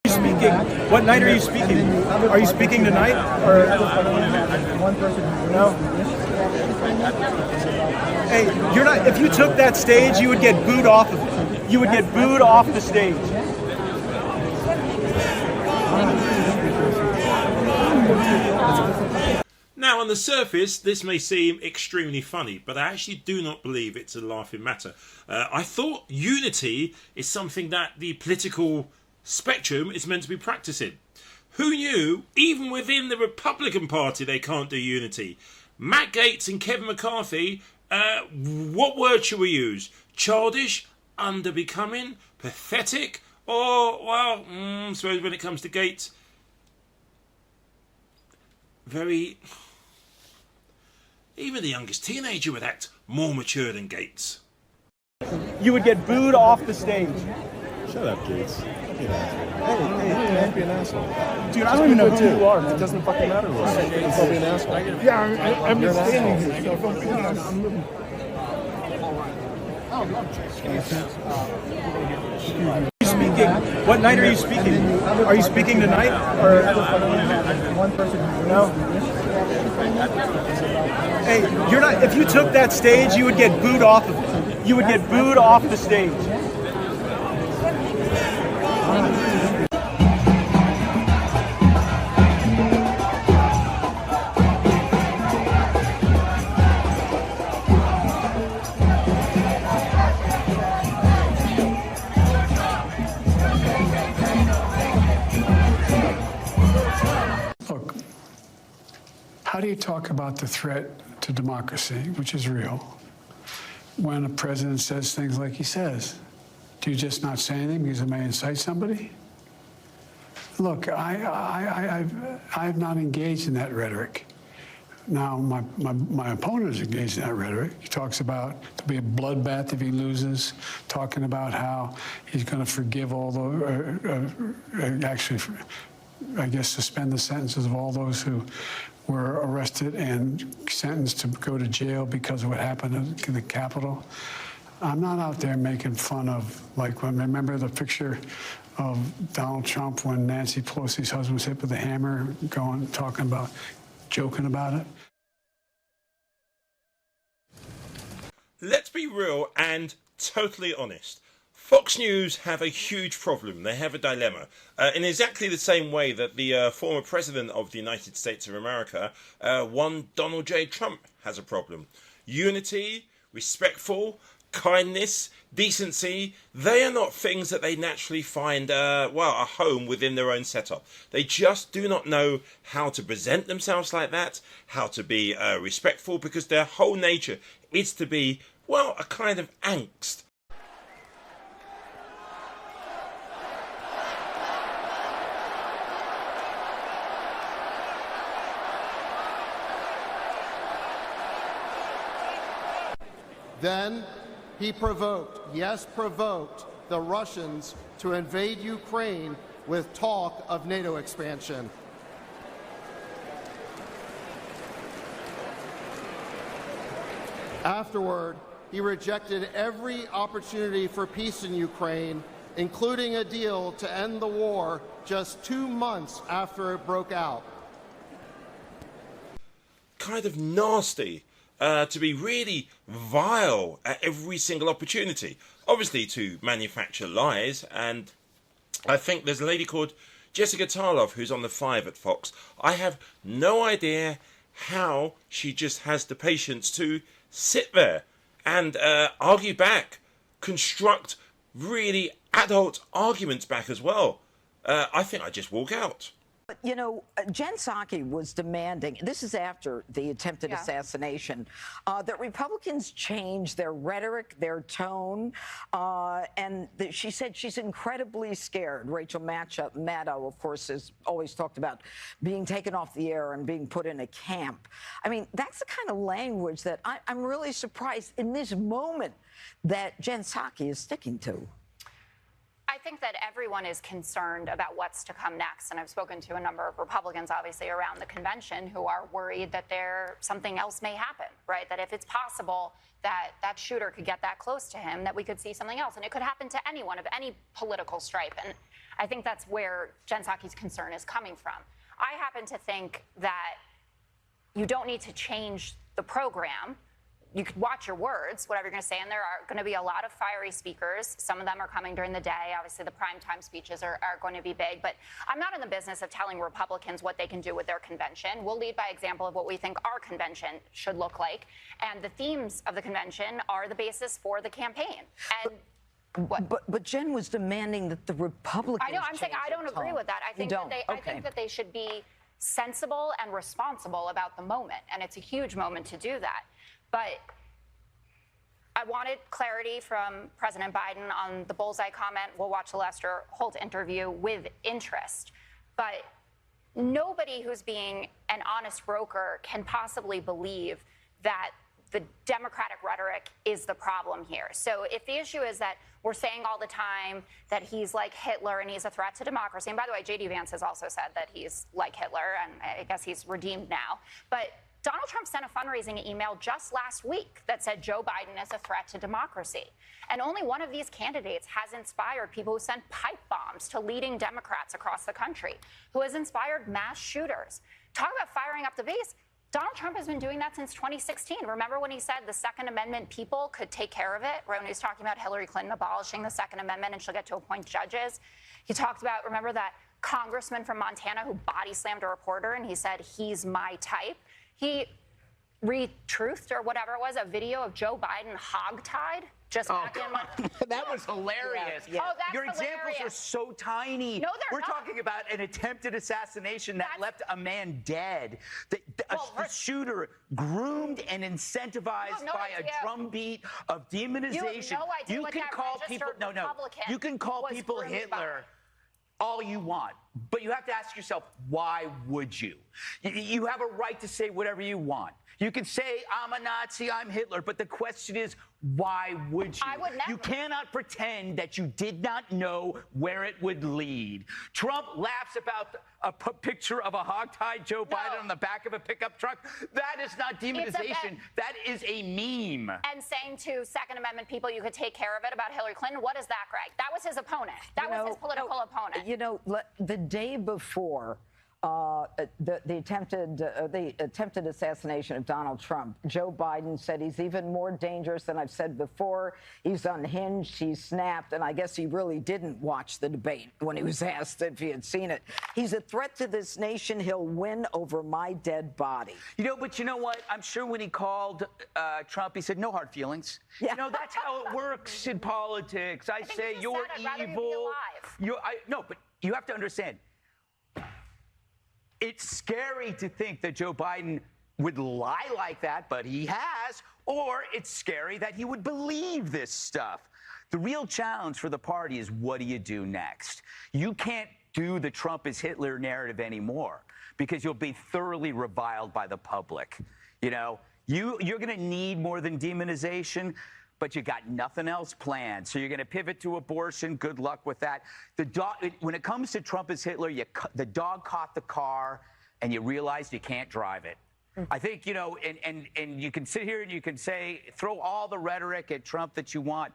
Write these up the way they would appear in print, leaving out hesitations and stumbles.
Speaking. What night are you speaking? Are you speaking tonight? Or no? Hey, you're not. If you took that stage, you would get booed off of it. You would get booed off the stage. Now, on the surface, this may seem extremely funny, but I actually do not believe it's a laughing matter. I thought unity is something that the political spectrum is meant to be practicing. Who knew, even within the Republican Party, they can't do unity? Matt Gaetz and Kevin McCarthy, what word should we use? Childish, underbecoming, pathetic, or, well, I suppose when it comes to Gaetz, very... Even the youngest teenager would act more mature than Gaetz. You would get booed off the stage. Shut up, Gaetz. Hey, man. Be an asshole. Dude, I don't even know who you are. It doesn't fucking matter. I'll be an asshole. Yeah, I'm just standing here. I'm living. Speaking. What night are you speaking? Are you speaking tonight? Or no? Hey, you're not. If you took that stage, you would get booed off of it. You would get booed off the stage. Look, how do you talk about the threat to democracy, which is real, when a president says things like he says? Do you just not say anything because it may incite somebody? Look, I've not engaged in that rhetoric. Now, my opponent is engaged in that rhetoric. He talks about there'll be a bloodbath if he loses, talking about how he's going to forgive all the, actually, I guess, suspend the sentences of all those who were arrested and sentenced to go to jail because of what happened in the Capitol. I'm not out there making fun of, like, remember the picture of Donald Trump when Nancy Pelosi's husband was hit with a hammer, joking about it? Let's be real and totally honest. Fox News have a huge problem. They have a dilemma. In exactly the same way that the former president of the United States of America, one Donald J. Trump, has a problem. Unity, respectful, kindness, decency, they are not things that they naturally find, a home within their own setup. They just do not know how to present themselves like that, how to be respectful, because their whole nature is to be, a kind of angst. Then he provoked the Russians to invade Ukraine with talk of NATO expansion. Afterward, he rejected every opportunity for peace in Ukraine, including a deal to end the war just 2 months after it broke out. Kind of nasty. To be really vile at every single opportunity. Obviously to manufacture lies, and I think there's a lady called Jessica Tarlov who's on the 5 at Fox. I have no idea how she just has the patience to sit there and argue back, construct really adult arguments back as well. I think I'd just walk out. You know, Jen Psaki was demanding, this is after the attempted assassination, that Republicans change their rhetoric, their tone, and she said she's incredibly scared. Rachel Maddow, of course, has always talked about being taken off the air and being put in a camp. I mean, that's the kind of language that I'm really surprised in this moment that Jen Psaki is sticking to. I think that everyone is concerned about what's to come next. And I've spoken to a number of Republicans, obviously, around the convention who are worried that something else may happen, right? That if it's possible that that shooter could get that close to him, that we could see something else. And it could happen to anyone of any political stripe. And I think that's where Jen Psaki's concern is coming from. I happen to think that you don't need to change the program. You could watch your words, whatever you're going to say, and there are going to be a lot of fiery speakers. Some of them are coming during the day. Obviously, the primetime speeches are going to be big. But I'm not in the business of telling Republicans what they can do with their convention. We'll lead by example of what we think our convention should look like. And the themes of the convention are the basis for the campaign. And But Jen was demanding that the Republicans. I know. I'm saying I don't agree with that. I think I think that they should be sensible and responsible about the moment, and it's a huge moment to do that. But I wanted clarity from President Biden on the bullseye comment. We'll watch the Lester Holt interview with interest. But nobody who's being an honest broker can possibly believe that the Democratic rhetoric is the problem here. So if the issue is that we're saying all the time that he's like Hitler and he's a threat to democracy, and by the way, J.D. Vance has also said that he's like Hitler, and I guess he's redeemed now. But Donald Trump sent a fundraising email just last week that said Joe Biden is a threat to democracy. And only one of these candidates has inspired people who sent pipe bombs to leading Democrats across the country, who has inspired mass shooters. Talk about firing up the base. Donald Trump has been doing that since 2016. Remember when he said the Second Amendment people could take care of it? When he was talking about Hillary Clinton abolishing the Second Amendment and she'll get to appoint judges. He talked about, remember that congressman from Montana who body slammed a reporter and he said, he's my type. He retruthed or whatever it was, a video of Joe Biden hogtied just back in Montana. That was hilarious. Yeah. Oh, that's Your examples are so tiny. No, they're We're talking about an attempted assassination that left a man dead. The shooter groomed and incentivized by a drumbeat of demonization. You have no idea what can that call people Republican You can call was people groomed Hitler all you want, but you have to ask yourself, why would you? You have a right to say whatever you want. You can say, I'm a Nazi, I'm Hitler, but the question is, why would you? I would never. You cannot pretend that you did not know where it would lead. Trump laughs about a picture of a hogtied Joe Biden on the back of a pickup truck. That is not demonization. That is a meme. And saying to Second Amendment people you could take care of it about Hillary Clinton, what is that, Greg? That was his opponent. That was his political opponent. You know, the day before the attempted assassination of Donald Trump, Joe Biden said he's even more dangerous than I've said before. He's unhinged, he's snapped, and I guess he really didn't watch the debate when he was asked if he had seen it. He's a threat to this nation. He'll win over my dead body. You know, but you know what? I'm sure when he called Trump, he said, no hard feelings. Yeah. You know, that's how it works in politics. I say you're evil. No, but you have to understand. It's scary to think that Joe Biden would lie like that, but he has, or it's scary that he would believe this stuff. The real challenge for the party is, what do you do next? You can't do the Trump is Hitler narrative anymore because you'll be thoroughly reviled by the public. You know, you're going to need more than demonization, but you got nothing else planned. So you're going to pivot to abortion. Good luck with that. When it comes to Trump as Hitler, the dog caught the car, and you realized you can't drive it. I think, you know, and you can sit here and you can say, throw all the rhetoric at Trump that you want.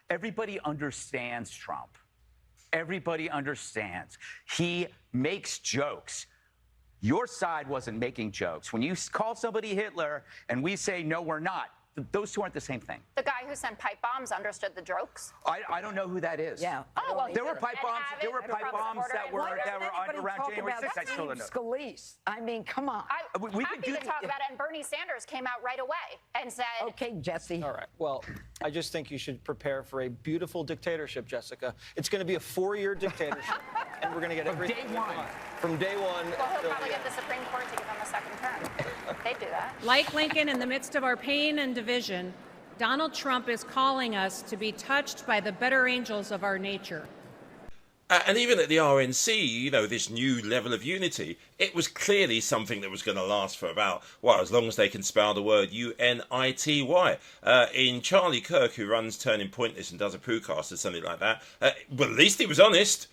Everybody understands Trump. Everybody understands. He makes jokes. Your side wasn't making jokes. When you call somebody Hitler and we say, no, we're not, those two aren't the same thing. The guy who sent pipe bombs understood the jokes. I don't know who that is. Yeah. Oh, well, there were pipe bombs. There were pipe bombs that were around January 6th. I still don't know. Scalise. I mean, come on. I'm happy to talk about it. And Bernie Sanders came out right away and said, "Okay, Jesse." All right. Well, I just think you should prepare for a beautiful dictatorship, Jessica. It's going to be a 4-year dictatorship, and we're going to get everything day one. From day one. Well, he'll probably get the Supreme Court to give him a second term. They'd do that. Like Lincoln, in the midst of our pain and division, Donald Trump is calling us to be touched by the better angels of our nature. And even at the RNC, you know, this new level of unity, it was clearly something that was going to last for about, well, as long as they can spell the word UNITY. In Charlie Kirk, who runs Turning Pointless and does a podcast or something like that, well, at least he was honest.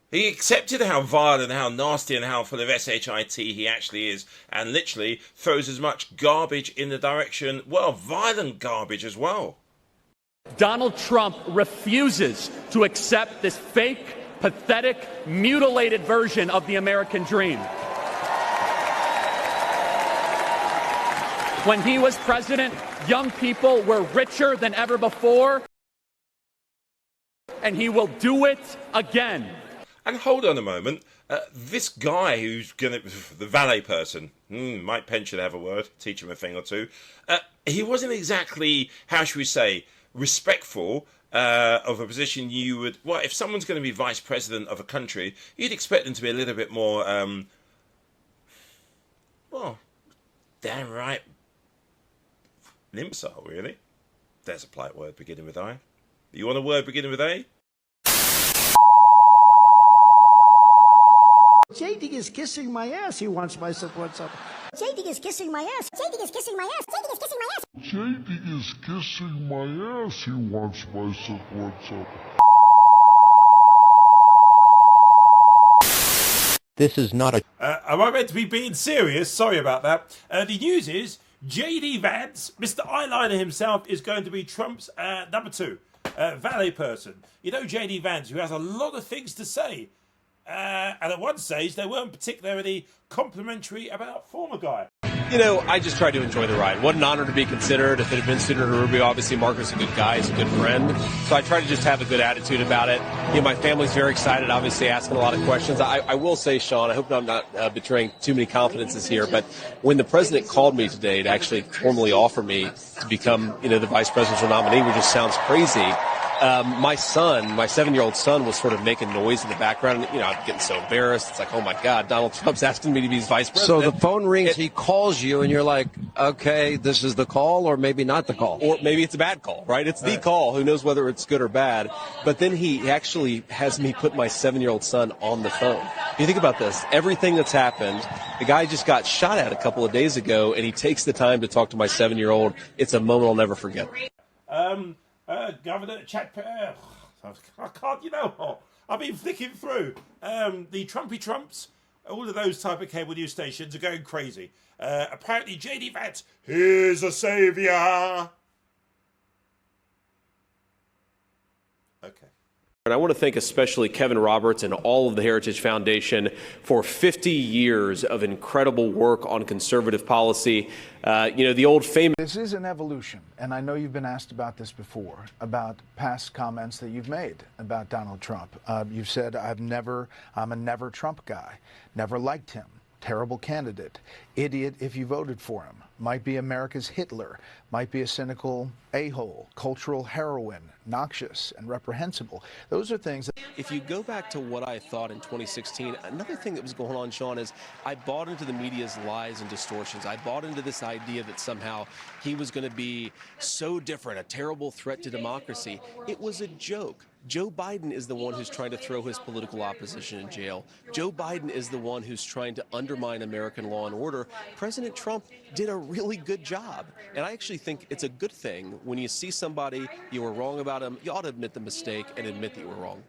He accepted how vile and how nasty and how full of shit he actually is, and literally throws as much garbage in the direction, well, violent garbage as well. Donald Trump refuses to accept this fake pathetic, mutilated version of the American dream. When he was president, young people were richer than ever before, and he will do it again. And hold on a moment. This guy who's the valet person, Mike Pence should have a word, teach him a thing or two. He wasn't exactly, how should we say, respectful of a position you would. Well, if someone's going to be vice president of a country, you'd expect them to be a little bit more, well, damn right, imbecile, really. There's a polite word beginning with I. You want a word beginning with A? JD is kissing my ass. He wants my support. JD is kissing my ass. JD is kissing my ass. JD is kissing my ass. JD is kissing my ass. He wants my support. This is not a... am I meant to be being serious? Sorry about that. The news is J.D. Vance, Mr. Eyeliner himself, is going to be Trump's number 2 valet person. You know J.D. Vance, who has a lot of things to say. And at one stage, they weren't particularly complimentary about former guy. You know, I just tried to enjoy the ride. What an honor to be considered. If it had been Senator Rubio, obviously Marco's a good guy, he's a good friend. So I try to just have a good attitude about it. You know, my family's very excited, obviously asking a lot of questions. I will say, Sean, I hope I'm not betraying too many confidences here, but when the president called me today to actually formally offer me to become, you know, the vice presidential nominee, which just sounds crazy. My son, my 7-year-old son, was sort of making noise in the background. You know, I'm getting so embarrassed. It's like, oh my God, Donald Trump's asking me to be his vice president. So the phone rings, he calls you, and you're like, okay, this is the call, or maybe not the call. Or maybe it's a bad call, right? It's the call. Who knows whether it's good or bad? But then he actually has me put my 7-year-old son on the phone. You think about this. Everything that's happened, the guy just got shot at a couple of days ago, and he takes the time to talk to my 7-year-old. It's a moment I'll never forget. Governor I can't, you know what? I've been flicking through. The Trumpy Trumps, all of those type of cable news stations are going crazy. Apparently, J.D. Vance is a saviour. Okay. And I want to thank especially Kevin Roberts and all of the Heritage Foundation for 50 years of incredible work on conservative policy. You know, the old famous... This is an evolution, and I know you've been asked about this before, about past comments that you've made about Donald Trump. You've said, I'm a never Trump guy, never liked him, terrible candidate, idiot if you voted for him, might be America's Hitler, might be a cynical a-hole, cultural heroine, noxious and reprehensible. Those are things that... If you go back to what I thought in 2016, another thing that was going on, Sean, is I bought into the media's lies and distortions. I bought into this idea that somehow he was going to be so different, a terrible threat to democracy. It was a joke. Joe Biden is the one who's trying to throw his political opposition in jail. Joe Biden is the one who's trying to undermine American law and order. President Trump did a really good job. And I actually think it's a good thing when you see somebody, you were wrong about him, you ought to admit the mistake and admit that you were wrong.